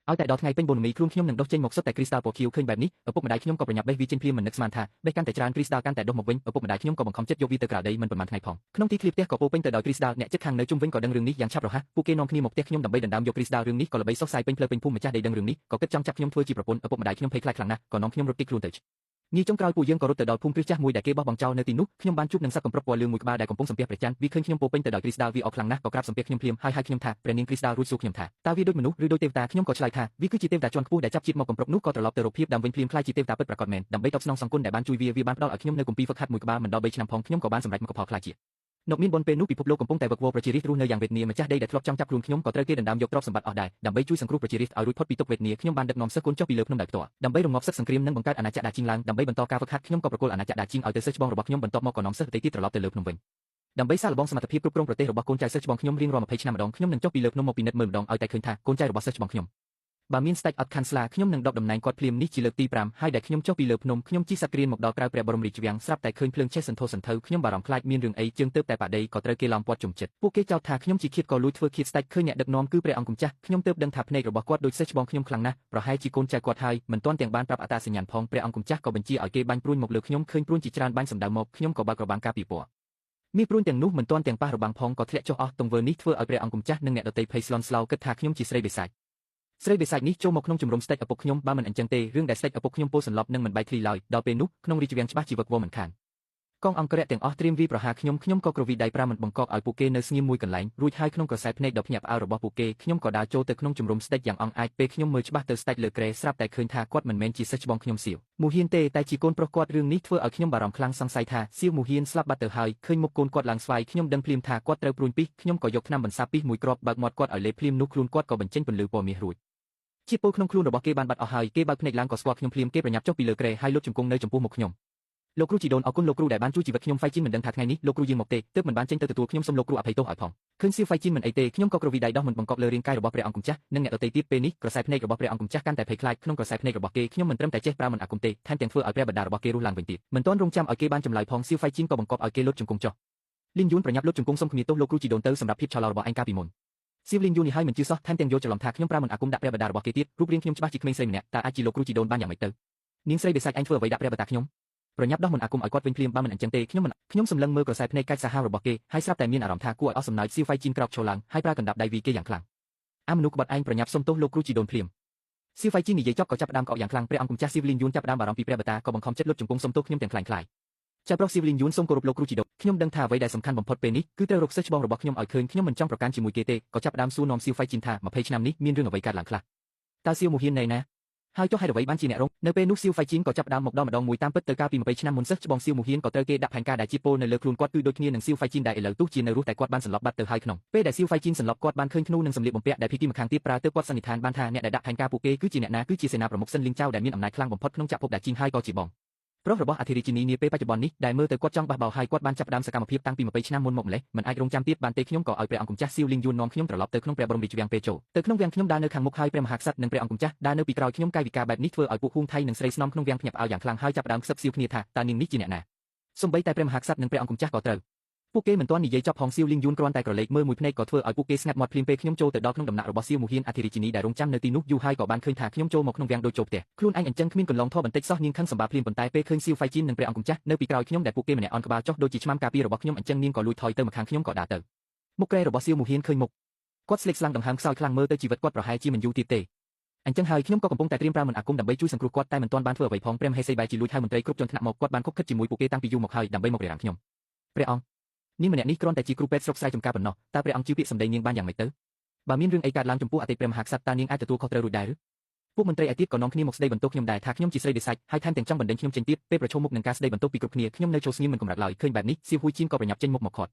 ឲ្យតែដល់ថ្ងៃពេញបូណមីខ្លួនខ្ញុំនឹងដុសចេញមកសុទ្ធតែគ្រីស្តាល់ពណ៌ខៀវឃើញបែបនេះឪពុកម្ដាយខ្ញុំក៏ប្រញាប់បេះវាចេញភ្លាមមិននឹកស្មានថាបេះកាន់តែច្រើនគ្រីស្តាល់កាន់តែដុសមកវិញឪពុកម្ដាយខ្ញុំក៏បង្ខំចិត្តយកវាទៅក្រៅដីមិនប៉ុន្មានថ្ងៃផងក្នុងទីធ្លាផ្ទះក៏ពោពេញទៅដោយគ្រីស្តាល់អ្នកជិតខាងនៅជុំវិញក៏ដឹងរឿងនេះយ៉ាងឆាប់រហ័សពួកគេនាំគ្នាមកផ្ទះខ្ញុំដើម្បីដណ្ដើមយកគ្រីស្តាល់រឿងនេះក៏ល្បីសុសសាយពេញផ្លូវពេញភូមិម្ចាស់ដីដឹងរឿងនេះក៏គិតចង់ចាប់ខ្ញុំធ្វើជាប្រពន្ធឪពុកម្ដាយខ្ញុំភ័យខ្លាចខ្លាំងណាស់ក៏នាំខ្ញុំរត់គេចខ្លួនទៅងាយចុងក្រោយពួកយើងក៏រត់ទៅដល់ភូមិគ្រឹះចាស់មួយដែលគេបោះបង់ចោលនៅទីនោះខ្ញុំបានជួបនឹងសត្វកំប្រុកពណ៌លឿងមួយក្បាលដែលកំពុងសំពះព្រះច័ន្ទវាឃើញខ្ញុំពោពេញទៅដោយគ្រីស្តាល់វាអរខ្លាំងណាស់ក៏ក្រាបសំពះខ្ញុំភ្លាមហើយខ្ញុំថាព្រះនាងគ្រីស្តាល់រួចសួរខ្ញុំថាតើវាដូចមនុស្សឬដូចទេវតាខ្ញុំក៏ឆ្លើយថាវាគឺជាទេវតាជាន់ខ្ពស់ដែលចាប់ជាតិមកកំប្រុកនោះក៏ត្រឡប់ទៅរកភាពដើមវិញភ្លាមខ្លាយជាទេវតាពិតប្រាកដមែនដើម្បីតបស្នងសងគុណដែលបានជួយវាបានផ្ដល់ឲ្យខ្ញុំនៅគម្ពីរហ្វឹកហាត់មួយក្បាលមិនដល់3ឆ្នាំផងខ្ញុំក៏បានសម្រេចមកផលខ្លាយជានកមានបនពេលនោះពិភពលោកកំពុងតែវឹកវរប្រជារាស្ត្ររស់នៅយ៉ាងវេទនាម្ចាស់ដីដែលធ្លាប់ចង់ចាប់ខ្លួនខ្ញុំក៏ត្រូវគេដណ្ដើមយកទ្រព្យសម្បត្តិអស់ដែរដើម្បីជួយសង្គ្រោះប្រជារាស្ត្រឲ្យរួចផុតពីទុក្ខវេទនាខ្ញុំបានដឹកនាំសិស្សគុណចុះពីលើភ្នំដោយផ្ទាល់ដើម្បីរងាប់សឹកសង្គ្រាមនិងបង្កើតអាណាចក្រដាជីងឡើងដើម្បីបន្តការហ្វឹកហាត់ខ្ញុំក៏ប្រគល់អាណាចក្រដាជីងឲ្យទៅសិស្សច្បងរបស់ខ្ញុំបន្ទាប់មកក៏នាំសិស្សដទៃទៀតត្រឡប់ទៅលើភ្នំវិញដើម្បីសាកល្បងសមត្ថភាពគ្រប់គ្រងប្រទេសរបស់កូនចៅសិស្សច្បងខ្ញុំរៀងរាល់20ឆ្នាំម្ដងខ្ញុំនឹងចុះពីលើភ្នំមកពិនិត្យមើលម្ដងឲ្យតែឃើញថាកូនចៅរបស់សិស្សច្បងខ្ញុំបើមានស្ដេចអត់ខាន់ស្លាខ្ញុំនឹងដកតំណែងគាត់ភ្លាមនេះជាលើកទី5ហើយដែលខ្ញុំចុះពីលើភ្នំខ្ញុំជិះសត្វក្រៀនមកដល់ក្រៅព្រះបរមរាជវាំងស្រាប់តែឃើញភ្លើងឆេះសន្ធោសន្ធៅខ្ញុំបារម្ភខ្លាចមានរឿងអីជើងទៅតែបដិក៏ត្រូវគេឡោមព័ទ្ធជុំចិត្តពួកគេចោទថាខ្ញុំជាឃាតក៏លួចធ្វើឃាតស្ដេចឃើញអ្នកដឹកនាំគឺព្រះអង្គម្ចាស់ខ្ញុំទើបដឹងថាភ្នែករបស់គាត់ដូចសិស្សច្បងខ្ញុំខ្លាំងណាស់ប្រហែលជាកូនចៅគាត់ហើយមិនទាន់ទាំងបានប្រាប់អត្តសញ្ញាណផងព្រះអង្គម្ចាស់ក៏បញ្ជាឲ្យគេបាញ់ព្រួញមកលើខ្ញុំឃើញព្រួញជាច្រើនបាញ់សម្ដៅមកខ្ញុំក៏បើករបាំងការពីពណ៌មានព្រួញទាំងនោះមិនទាន់ទាំងប៉ះរបាំងផងក៏ធ្លាក់ចុះអស់ទង្វើនេះធ្វើឲ្យព្រះអង្គម្ចាស់និងអ្នកដទៃភ័យស្លន់ស្លោគិតថាខ្ញុំជាស្រីបិសាចស្រីបិសាចនេះចូលមកក្នុងជំរំស្ដេចឪពុកខ្ញុំបើមិនអញ្ចឹងទេរឿងដែលស្ដេចឪពុកខ្ញុំពោលសន្លប់នឹងមិនបែកធ្លីឡើយដល់ពេលនោះក្នុងរាជវាំងច្បាស់ជីវឹកវរមិនខាន កងអង្គរៈទាំងអស់ត្រៀមវាយប្រហារខ្ញុំក៏ក្រវីដៃប្រាមិនបង្កប់ឲ្យពួកគេនៅស្ងៀមមួយកន្លែងរួចហើយក្នុងក្រសែភ្នែកដ៏ភ្ញាក់ផ្អើលរបស់ពួកគេខ្ញុំក៏ដើរចូលទៅក្នុងជំរំស្ដេចយ៉ាងអង់អាចពេលខ្ញុំមើលច្បាស់ទៅស្ដេចលើក្រែស្រាប់តែឃើញថាគាត់មិនមែនជាសិស្សច្បងខ្ញុំសៀវមូហ៊ានទេតែជាកូនប្រុសគាត់រឿងនេះធ្វើឲ្យខ្ញុំបារម្ភខ្លាំងសង្ស័យថាសៀវមូហ៊ានស្លាប់បាត់ទៅហើយឃើញមុខកូនគាត់ឡើងស្វាយខ្ញុំដឹងភ្លាមថាគាត់ត្រូវព្រួញពីសខ្ញុំក៏យកថ្នាំបន្សាបពីសមួយគ្រាប់បើកមាត់គាត់ឲ្យលេបភ្លាមនោះខ្លួនគាត់ក៏បញ្ចេញពន្លឺពណ៌មាសរួចជាតិពុលក្នុងខ្លួនរបស់គេបានបាត់អស់ហើយគេបើកភ្នែកឡើងក៏ស្គាល់ខ្ញុំភ្លាមគេប្រញាប់ចុះពីលើក្រែហើយលុតជង្គង់នៅចំពោះមុខខ្ញុំលោកគ្រូជីដូនអរគុណលោកគ្រូដែលបានជួយជីវិតខ្ញុំហ្វៃជីនមិនដឹងថាថ្ងៃនេះលោកគ្រូយាងមកទេទើបមិនបានចេញទៅទទួលខ្ញុំសូមលោកគ្រូអភ័យទោសឲ្យផងឃើញសៀវហ្វៃជីនមិនអីទេខ្ញុំក៏ក្រវីដៃដោះមិនបង្កប់លើរាងកាយរបស់ព្រះអង្គម្ចាស់និងអ្នកដទៃទៀតពេលនេះក្រសែភ្នែករបស់ព្រះអង្គម្ចាស់កាន់តែភ័យខ្លាចក្នុងក្រសែភ្នែករបស់គេខ្ញុំមិនត្រឹមតែចេះប្រើមិនអាគមទេថែមទាំងធ្វើឲ្យព្រះបិតារបស់គេរស់ឡើងវិញទៀតមិនទាន់រងចាំឲ្យគេបានចម្លើយផងសៀវហ្វៃជីនក៏បង្កប់ឲ្យគេលុតជង្គង់ចុះលីនយួនប្រញាប់លុតជង្គង់សុំគ្នាទោសលោកគ្រូជីដូនទៅសម្រាប់ភាពឆោឡោរបស់ឯងកាលពីមុនសៀវលីនយួននេះហើយមិនជឿសោះថែមទាំងយកច្រឡំថាខ្ញុំប្រើមិនអាគមដាក់ព្រះបិតារបស់គេទៀតរូបរាងខ្ញុំច្បាស់ជាក្មេងស្រីម្នាក់តើអាចជាលោកគ្រូជីដូនបានយ៉ាងម៉េចទៅនាងស្រីបិសាចឯងធ្វើអ្វីដាក់ព្រះបិតាខ្ញុំប្រញាប់ដោះមិនអាគមឲ្យគាត់វិញភ្លាមបើមិនអញ្ចឹងទេខ្ញុំសម្លឹងមើលក្រសែភ្នែកកាច់សាហាវរបស់គេហើយស្រាប់តែមានអារម្មណ៍ថាគួរឲ្យអស់សំណើចសៀវហ្វៃជីនក្រោកឈរឡើងហើយប្រើកណ្ដាប់ដៃវាគេយ៉ាងខ្លាំងអាមនុស្សក្បត់ឯងប្រញាប់សុំទោសលោកគ្រូជីដូនភ្លាមសៀវហ្វៃជីននិយាយចប់ក៏ចាប់ផ្ដើមកោកយ៉ាងខ្លាំងព្រះអង្គម្ចាស់សៀវលីនយួនចាប់ផ្ដើមបារម្ភពីព្រះបិតាក៏បង្ខំចិត្តលុតជង្គង់សុំទោសខ្ញុំទាំងខ្លាំងខ្លាយចៅប្រុសសៀវលីនយួនសូមគោរពលោកគ្រូជីដូនខ្ញុំដឹងថាអ្វីដែលសំខាន់បំផុតពេលនេះគឺត្រូវរកសិស្សច្បងរបស់ខ្ញុំឲ្យឃើញខ្ញុំមិនចង់ប្រកាន់ជាមួយគេទេក៏ចាប់ផ្ដើមសួរនាំសៀវហ្វៃជីនថា20ឆ្នាំនេះមានរឿងអ្វីកើតឡើងខ្លះតើសៀវមូហ៊ានណែណាហើយចុះហេតុអ្វីបានជាអ្នករងនៅពេលនោះសៀវហ្វៃជីនក៏ចាប់ផ្ដើមមកដល់ម្ដងមួយតាមពិតទៅកាលពី20ឆ្នាំមុនសិស្សច្បងសៀវមូហ៊ានក៏ត្រូវគេដាក់ផែនការដែលជាពលនៅលើខ្លួនគាត់គឺដូចគ្នានឹងសៀវហ្វៃជីនដែលឥឡូវទោះជានៅរស់តែគាត់បានសន្លប់បាត់ទៅហើយក្នុងពេលដែលសៀវហ្វៃជីនសន្លប់គាត់បានឃើញធ្នូនិងសម្លៀកបំពាក់ដែលភីគីម្ខាងទៀតប្រើទៅគាត់សន្និដ្ឋានបានថាអ្នកដែលដាក់ផែនការពួកគេគឺជាអ្នកណាគឺជាសេនាប្រមុខសិនលីងចៅដែលមានអំណាចខ្លាំងបំផុតក្នុងចក្រភពដែលជីងហើយក៏ជាបងប្រុសរបស់អធិរាជិនីនាពេលបច្ចុប្បន្ននេះដែលមើលទៅគាត់ចង់បះបោរហើយគាត់បានចាប់ផ្ដើមសកម្មភាពតាំងពី20ឆ្នាំមុនមកម្លេះមិនអាចរងចាំទៀតបានទេខ្ញុំក៏ឲ្យព្រះអង្គម្ចាស់សៀវលីងយួននាំខ្ញុំត្រឡប់ទៅក្នុងព្រះបរមរាជវាំងពេលចូលទៅក្នុងវាំងខ្ញុំដើរនៅខាងមុខហើយព្រះមហាក្សត្រនិងព្រះអង្គម្ចាស់ដើរនៅពីក្រោយខ្ញុំកាយវិការបែបនេះធ្វើឲ្យពួកហួងថៃនិងស្រីស្នំក្នុងវាំងភ្ញាក់ផ្អើលយ៉ាងខ្លាំងហើយចាប់ផ្ដើមខ្សឹបសៀវគ្នាថាតើនាងនេះជាអ្នកណាសូម្បីតែព្រះមហាក្សត្រនិងព្រះអង្គម្ចាស់ក៏ត្រូវពួកគេមិនទាន់និយាយចប់ផងសៀវលីងយួនគ្រាន់តែក្រឡេកមើលមួយភ្នែកក៏ធ្វើឲ្យពួកគេស្ងាត់មាត់ភ្លាមពេលខ្ញុំចូលទៅដល់ក្នុងដំណាក់របស់សៀវមូហ៊ានអធិរាជិនីដែលរងចាំនៅទីនោះយូរហើយក៏បានឃើញថាខ្ញុំចូលមកក្នុងវាំងដូចចូលផ្ទះខ្លួនឯងអញ្ចឹងគ្មានកន្លងធေါ်បន្តិចសោះនាងខឹងសម្បាភ្លាមប៉ុន្តែពេលឃើញសៀវហ្វៃជីននិងព្រះអង្គម្ចាស់នៅពីក្រោយខ្ញុំដែលពួកគេម្នាក់អន់ក្បាលចុះដូចជាឆ្មាំការពាររបស់ខ្ញុំអញ្ចឹងនាងក៏លួចថយទៅម្ខាងខ្ញុំក៏ដើរទៅមុខក្រែរបស់សៀវមូហ៊ានឃើញមុខគាត់ស្លេកស្លាំងដង្ហើមខ្សោយខ្លាំងមើលទៅជីវិតគាត់ប្រហែលជាមិនយូរទៀតទេអញ្ចឹងហើយខ្ញុំក៏កំពុងតែត្រៀមប្រើមិនអាគមដើម្បីជួយសង្គ្រោះគាត់តែមិនទាន់បានធ្វើអ្វីផងព្រះមហេសីបែរជាលួចហៅមន្ត្រីគ្រប់ជាន់ថ្នាក់មកគាត់បានខົບខិតជាមួយពួកគេតាំងពីយូរមកហើយដើម្បីមករារាំងខ្ញុំព្រះអង្គនាងម្នាក់នេះគ្រាន់តែជាគ្រូពេទ្យស្រុកស្រែចំការប៉ុណ្ណោះតើព្រះអង្គជឿពាក្យសម្ដីនាងបានយ៉ាងម៉េចទៅបើមានរឿងអីកើតឡើងចំពោះអតីតព្រះមហាក្សត្រតើនាងអាចទទួលខុសត្រូវរួចដែរឬពួកមន្ត្រីឯទៀតក៏នាំគ្នាមកស្ដីបន្ទោសខ្ញុំដែរថាខ្ញុំជាស្រីបិសាចហើយថែមទាំងចង់បណ្ដេញខ្ញុំចេញទៀតពេលប្រឈមមុខនឹងការស្ដីបន្ទោសពីគ្រប់គ្នាខ្ញុំនៅចូលស្ងៀមមិនកម្រិតឡើយឃើញបែបនេះសៀវហ៊ុយជីនក៏ប្រញាប់ចេញមុខមកខាត់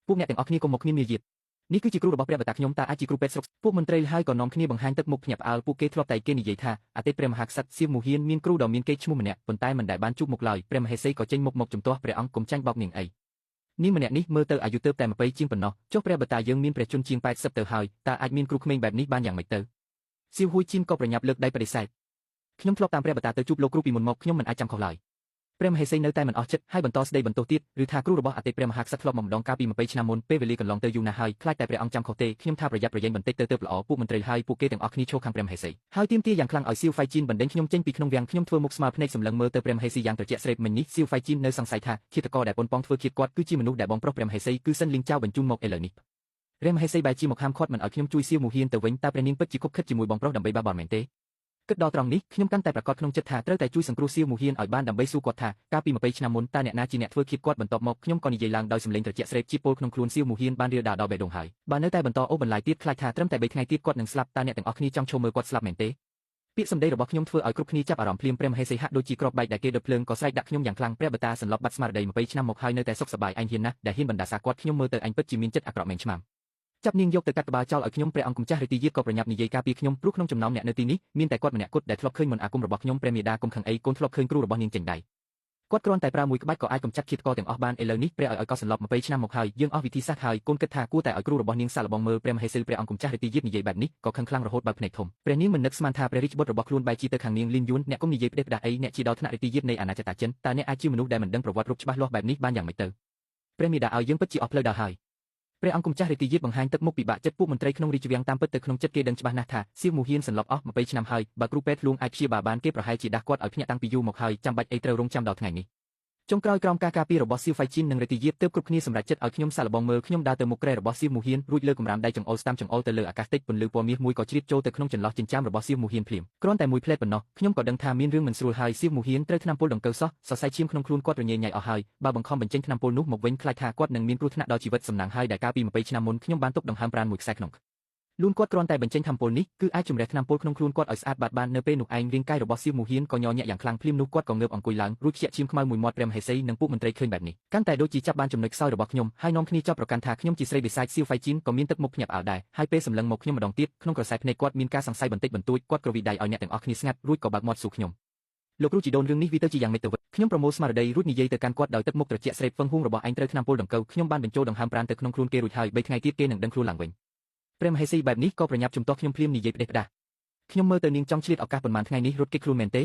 ពួកអ្នកទាំងអស់គ្នាក៏មកគ្នាមាយាទនេះគឺជាគ្រូរបស់ព្រះបតាខ្ញុំតើអាចជាគ្រូពេទ្យស្រុកពួកមន្ត្រីហើយក៏នាំគ្នាបង្ហាញទឹកមុខភ្ញាក់ផ្អើលពួកគេធ្លាប់តែគេនិយាយថាអតីតព្រះមហាក្សត្រសៀវមូហ៊ានមានគ្រូដ៏មានកេរ្តិ៍ឈ្មោះម្នាក់ប៉ុន្តែមិនដែលបានជួបមុខឡើយព្រះមហេសីក៏ចេញមុខមកជំទាស់ព្រះអង្គកុំចាញ់បោកនាងអីនាងម្នាក់នេះមើលទៅអាយុទើបតែ20ជាងប៉ុណ្ណោះចុះព្រះបតាយើងមានព្រះជន្មជាង80ទៅហើយតើអាចមានគ្រូក្មេងបែបនេះបានយ៉ាងម៉េចទៅសៀវហ៊ុយជីនក៏ប្រញាប់លើកដៃបដិសេធខ្ញុំធ្លាប់តាមព្រះបតាទៅជួបលោកគ្រូពីមុនមកខ្ញុំមិនអាចចាំខុសឡើយ ព្រះមហេសីនៅតែមិនអស់ចិត្តហើយបន្តស្ដីបន្ទោសទៀតឬថាគ្រូរបស់អតីតព្រះមហាក្សត្រធ្លាប់មកម្ដងកាលពី20ឆ្នាំមុនពេលវេលាកន្លងទៅយូរណាស់ហើយខ្លាចតែព្រះអង្គចាំខុសទេខ្ញុំថាប្រយ័ត្នប្រយែងបន្តិចទៅទើបល្អពួកមន្ត្រីហើយពួកគេទាំងអស់គ្នាឈរខាងព្រះមហេសីហើយទាមទារយ៉ាងខ្លាំងឲ្យសៀវហ្វៃជីនបណ្ដេញខ្ញុំចេញពីក្នុងវាំងខ្ញុំធ្វើមុខស្មើភ្នែកសម្លឹងមើលទៅព្រះមហេសីយ៉ាងត្រជាក់ស្រេបមិញនេះសៀវហ្វៃជីននៅសង្ស័យថាឃាតករដែលប៉ុនប៉ងធ្វើឃាតគាត់គឺជាមនុស្សដែលបងប្រុសព្រះមហេសីគឺសិនលីងចៅបញ្ជូនមកឥឡូវនេះព្រះមហេសីបែរជាមកហាមឃាត់មិនឲ្យខ្ញុំជួយសៀវមូហៀនទៅវិញតើព្រះនាងពិតជាគប់ខិតជាមួយបងប្រុសដើម្បីបាបបានមែនទេគិតដល់ត្រង់នេះខ្ញុំកាន់តែប្រកាសក្នុងចិត្តថាត្រូវតែជួយសង្គ្រោះសៀវមូហៀនឲ្យបានដើម្បីសួរគាត់ថាកាលពី20ឆ្នាំមុនតើអ្នកណាជាអ្នកធ្វើឃាតគាត់បន្ទាប់មកខ្ញុំក៏និយាយឡើងដោយសម្លេងត្រជាក់ស្រេបជាពលក្នុងខ្លួនសៀវមូហៀនបានរាលដាលដល់បេះដូងហើយបើនៅតែបន្តអូសបន្លាយទៀតខ្លាចថាត្រឹមតែ3ថ្ងៃទៀតគាត់នឹងស្លាប់តើអ្នកទាំងអស់គ្នាចង់ឈរមើលគាត់ស្លាប់មែនទេពាក្យសម្ដីរបស់ខ្ញុំធ្វើឲ្យគ្រប់គ្នាចាប់អារម្មណ៍ភ្លាមព្រះមហេសីហាក់ដូចជាក្របបែកដែលគេដុតភ្លើងក៏ស្រែកដាក់ខ្ញុំយ៉ាងខ្លាំងព្រះបតាសន្លប់បាត់ស្មារតី20ឆ្នាំមកហើយនៅតែសុខសប្បាយអញហ៊ានណាស់ដែលហ៊ានបណ្ដាសាគាត់ខ្ញុំមើលទៅអញពិតជាមានចិត្តអាក្រក់មែនឆ្មាំចាប់នាងយកទៅកាត់ក្បាលចោលឲ្យខ្ញុំព្រះអង្គម្ចាស់រាជយាតក៏ប្រញាប់និយាយការពារខ្ញុំព្រោះក្នុងចំណោមអ្នកនៅទីនេះមានតែគាត់ម្នាក់គត់ដែលធ្លាប់ឃើញមន្តអាគមរបស់ខ្ញុំព្រះមេដាគុំខឹងអីកូនធ្លាប់ឃើញគ្រូរបស់នាងចេញដៃគាត់គ្រាន់តែប្រើមួយក្បាច់ក៏អាចកំចាត់ឃាតករទាំងអស់បានឥឡូវនេះព្រះឲ្យក៏សន្លប់20ឆ្នាំមកហើយយើងអស់វិធីសាស្ត្រហើយកូនគិតថាគួរតែឲ្យគ្រូរបស់នាងសាកល្បងមើលព្រះមហេសីព្រះអង្គម្ចាស់រាជយាតនិយាយបែបនេះក៏ខឹងខ្លាំងរហូតបើកភ្នែកធំព្រះនាងមិននឹកស្មានថាព្រះរាជបុត្ររបស់ខ្លួនបែរជាទៅខាងនាងលីនយួនអ្នកគុំនិយាយផ្ដេសផ្ដាស់អីអ្នកជាដល់ថ្នាក់រាជយាតនៃអាណាចក្រចិនតើអ្នកអាចជាមនុស្សដែលមិនដឹងប្រវត្តិរូបច្បាស់លាស់បែបនេះបានយ៉ាងម៉េចទៅព្រះមេដាឲ្យយើងពិតជាអស់ផ្លូវដើរហើយព្រះអង្គម្ចាស់រាជយាតបង្ហាញទឹកមុខពិបាកចិត្តពួកមន្ត្រីក្នុងរាជវាំងតាមពិតទៅក្នុងចិត្តគេដឹងច្បាស់ណាស់ថាសៀវមូហៀនសន្លប់អស់20ឆ្នាំហើយបើគ្រូពេទ្យលួងអាចព្យាបាលបានគេប្រហែលជាដាស់គាត់ឲ្យភ្ញាក់តាំងពីយូរមកហើយចាំបាច់អីត្រូវរងចាំដល់ថ្ងៃនេះចុងក្រោយក្រោមការការពាររបស់សៀវហ្វៃជីននិងរាជយាតទើបគ្រប់គ្នាសម្រេចចិត្តឲ្យខ្ញុំសាកល្បងមើលខ្ញុំដើរទៅមុខគ្រែរបស់សៀវមូហៀនរួចលើកម្រាមដៃចង្អុលស្តាំចង្អុលទៅលើអាកាសតិចពន្លឺពណ៌មាសមួយក៏ជ្រៀតចូលទៅក្នុងចន្លោះចិញ្ចើមរបស់សៀវមូហៀនភ្លាមគ្រាន់តែមួយផ្លែតប៉ុណ្ណោះខ្ញុំក៏ដឹងថាមានរឿងមិនស្រួលហើយសៀវមូហៀនត្រូវថ្នាំពុលដង្កូវសោះសរសៃឈាមក្នុងខ្លួនគាត់រញ៉េញ៉ៃអស់ហើយបើបង្ខំបញ្ចេញថ្នាំពុលនោះមកវិញខ្លាចថាគាត់នឹងមានគ្រោះថ្នាក់ដល់ជីវិតសំណាងហើយដែលកាលពី20ឆ្នាំមុនខ្ញុំបានទុកដង្ហើមប្រាណមួយខ្សែក្នុងលួនគាត់គ្រាន់តែបញ្ចេញថ្នាំពុលនេះគឺអាចជំរះថ្នាំពុលក្នុងខ្លួនគាត់ឲ្យស្អាតបាត់បាននៅពេលនោះឯងរាងកាយរបស់សៀវមូហៀនក៏ញ័រញាក់យ៉ាងខ្លាំងភ្លាមនោះគាត់ក៏ងើបអង្គុយឡើងរួចខ្ជាក់ឈាមខ្មៅមួយមាត់ព្រះមហេសីនិងពួកមន្ត្រីឃើញបែបនេះកាន់តែដូចជាចាប់បានចំណុចខ្សោយរបស់ខ្ញុំហើយនាំគ្នាចាប់ប្រកាន់ថាខ្ញុំជាស្រីបិសាចសៀវហ្វៃជីនក៏មានទឹកមុខភ្ញាក់ផ្អើលដែរហើយពេលសម្លឹងមកខ្ញុំម្ដងទៀតក្នុងក្រសែភ្នែកគាត់មានការសង្ស័យបន្តិចបន្តួចគាត់ក៏វិដ័យឲ្យអ្នកទាំងអស់គ្នាស្ងាត់រួចក៏បើកមាត់សួរខ្ញុំលោកគ្រូជីដូនរឿងនេះវាទៅជាយ៉ាងម៉េចទៅវិញខ្ញុំប្រមូលស្មារតីរួចនិយាយទៅកាន់គាត់ដោយទឹកមុខត្រជាក់ស្រេបហ្វឹងហួងរបស់ឯងត្រូវថ្នាំពុលដង្កូវខ្ញុំបានបញ្ចូលដង្ហើមប្រាណទៅក្នុងខ្លួនគេរួចហើយ3ថ្ងៃទៀតគេនឹងដឹងខ្លួនឡើងវិញព្រះមហេសីបែបនេះក៏ប្រញាប់ជំទាស់ខ្ញុំភ្លាមនិយាយផ្ដេសផ្ដាស់ខ្ញុំមើលទៅនាងចង់ឆ្លៀតឱកាសប៉ុន្មានថ្ងៃនេះរត់គេចខ្លួនមែនទេ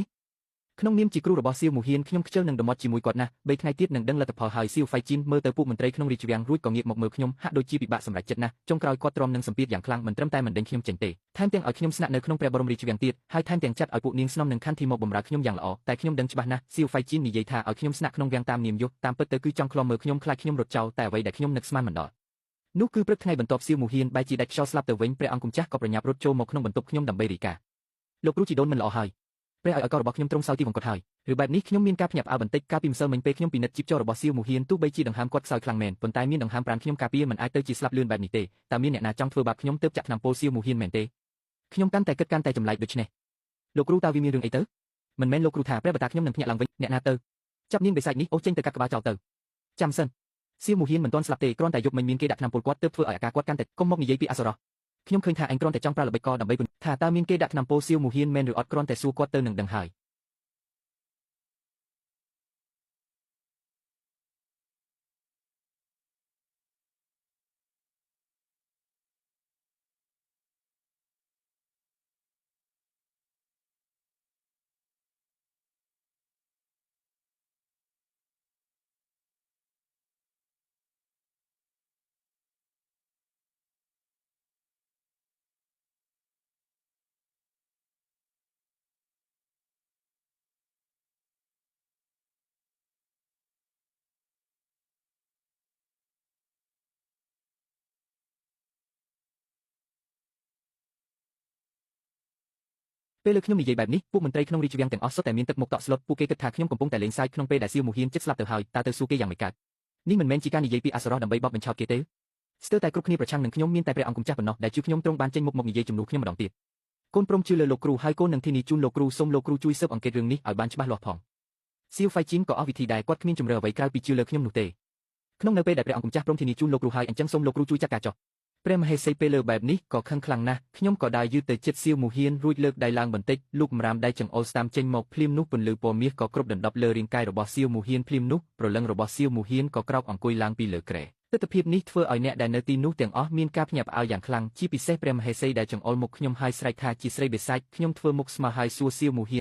ក្នុងនាមជាគ្រូរបស់សៀវមូហៀនខ្ញុំខ្ជិលនឹងដមត់ជាមួយគាត់ណាស់3ថ្ងៃទៀតនឹងដឹងលទ្ធផលហើយសៀវហ្វៃជីនមើលទៅពួកមន្ត្រីក្នុងរាជវាំងរួចក៏ងាកមកមើលខ្ញុំហាក់ដូចជាពិបាកសម្រេចចិត្តណាស់ចុងក្រោយគាត់ទ្រាំនឹងសម្ពាធយ៉ាងខ្លាំងមិនត្រឹមតែមិនដេញខ្ញុំចេញទេថែមទាំងឲ្យខ្ញុំស្នាក់នៅក្នុងព្រះបរមរាជវាំងទៀតហើយថែមទាំងចាត់ឲ្យពួកនាងស្នំនឹងខន្ទីមកបម្រើខ្ញុំយ៉ាងល្អតែខ្ញុំដឹងច្បាស់ណាស់សៀវហ្វៃជីននិយាយថាឲ្យខ្ញុំស្នាក់ក្នុងវាំងតាមនាមយសតាមពិតទៅគឺចង់ឃ្លាំមើលខ្ញុំខ្លាចខ្ញុំរត់ចោលតែអ្វីដែលខ្ញុំនឹកស្មានមិនដល់នោះគឺព្រឹកថ្ងៃបន្ទាប់សៀវមូហៀនបែរជាដាច់ខ្យល់ស្លាប់ទៅវិញព្រះអង្គម្ចាស់ក៏ប្រញាប់រត់ចូលមកក្នុងបន្ទប់ខ្ញុំដើម្បីរាយការណ៍លោកគ្រូជីដូនមិនល្អហើយព្រះឲ្យករបស់ខ្ញុំទ្រង់សោយទីវង្គតហើយឬបែបនេះខ្ញុំមានការភ្ញាក់ផ្អើលបន្តិចកាលពីម្សិលមិញពេលខ្ញុំពិនិត្យជីពចររបស់សៀវមូហៀនទោះបីជាដង្ហើមគាត់ខ្សោយខ្លាំងមែនប៉ុន្តែមានដង្ហើមប្រាណខ្ញុំការពារមិនអាចទៅជាស្លាប់លឿនបែបនេះទេតើមានអ្នកណាចង់ធ្វើបាបខ្ញុំទើបចាក់ថ្នាំពុលសៀវមូហៀនមែនទេខ្ញុំកាន់តែគិតកាន់តែចម្លែកដូច្នេះលោកគ្រូតើវាមានរឿងអីទៅមិនមែនលោកគ្រូថាព្រះបតាខ្ញុំនឹងភ្ញាក់ឡើងវិញអ្នកណាទៅចាប់នាងបិសាចនេះអូសចេញទៅកាត់ក្បាលចោលទៅចាំសិនសៀវមូហៀនមិនទាន់ស្លាប់ទេគ្រាន់តែយប់មិញមានគេដាក់ថ្នាំពុលគាត់ទើបធ្វើឲ្យអាការគាត់កាន់តែកុំមកនិយាយពីអសរោះខ្ញុំឃើញថាឯងគ្រាន់តែចង់ប្រើល្បិចកដើម្បីពន្យល់ថាតើមានគេដាក់ថ្នាំពុលសៀវមូហៀនមែនឬអត់គ្រាន់តែសួរគាត់ទៅនឹងដឹងហើយពេលលើខ្ញុំនិយាយបែបនេះពួកមន្ត្រីក្នុងរាជវាំងទាំងអស់សុទ្ធតែមានទឹកមុខតក់ស្លុតពួកគេគិតថាខ្ញុំកំពុងតែលេងសើចក្នុងពេលដែលសៀវមូហៀនជិតស្លាប់ទៅហើយតើទៅសួរគេយ៉ាងម៉េចកើតនេះមិនមែនជាការនិយាយពីអសរោះដើម្បីបបបញ្ឆោតគេទេស្ទើរតែគ្រប់គ្នាប្រឆាំងនឹងខ្ញុំមានតែព្រះអង្គម្ចាស់ប៉ុណ្ណោះដែលជួយខ្ញុំទ្រង់បានចេញមុខមកនិយាយជំនួសខ្ញុំម្ដងទៀតកូនព្រមជឿលើលោកគ្រូហើយកូននឹងធានាជូនលោកគ្រូសូមលោកគ្រូជួយស៊ើបអង្កេតរឿងនេះឲ្យបានច្បាស់លាស់ផងសៀវហ្វៃជីនក៏អស់វិធីដែរគាត់គ្មានជំរឿអ្វីក្រៅពីជឿលើខ្ញុំនោះទេក្នុងនៅពេលដែលព្រះអង្គម្ចាស់ព្រមធានាជូនលោកគ្រូហើយអញ្ចឹងសូមលោកគ្រូជួយចាត់ការចុះព្រះមហេសីពេលលើបែបនេះក៏ខឹងខ្លាំងណាស់ខ្ញុំក៏ដើរយឺតទៅជិតសៀវមូហៀនរួចលើកដៃឡើងបន្តិចលូកកម្រាមដៃចង្អុលស្តាំចេញមកភ្លាមនោះពន្លឺពណ៌មាសក៏គ្រប់ដណ្ដប់លើរាងកាយរបស់សៀវមូហៀនភ្លាមនោះព្រលឹងរបស់សៀវមូហៀនក៏ក្រោកអង្គុយឡើងពីលើគ្រែទិដ្ឋភាពនេះធ្វើឲ្យអ្នកដែលនៅទីនោះទាំងអស់មានការភ្ញាក់ផ្អើលយ៉ាងខ្លាំងជាពិសេសព្រះមហេសីដែលចង្អុលមុខខ្ញុំហើយស្រែកថាជាស្រីបិសាចខ្ញុំធ្វើមុខស្មើហើយសួរសៀវមូហៀន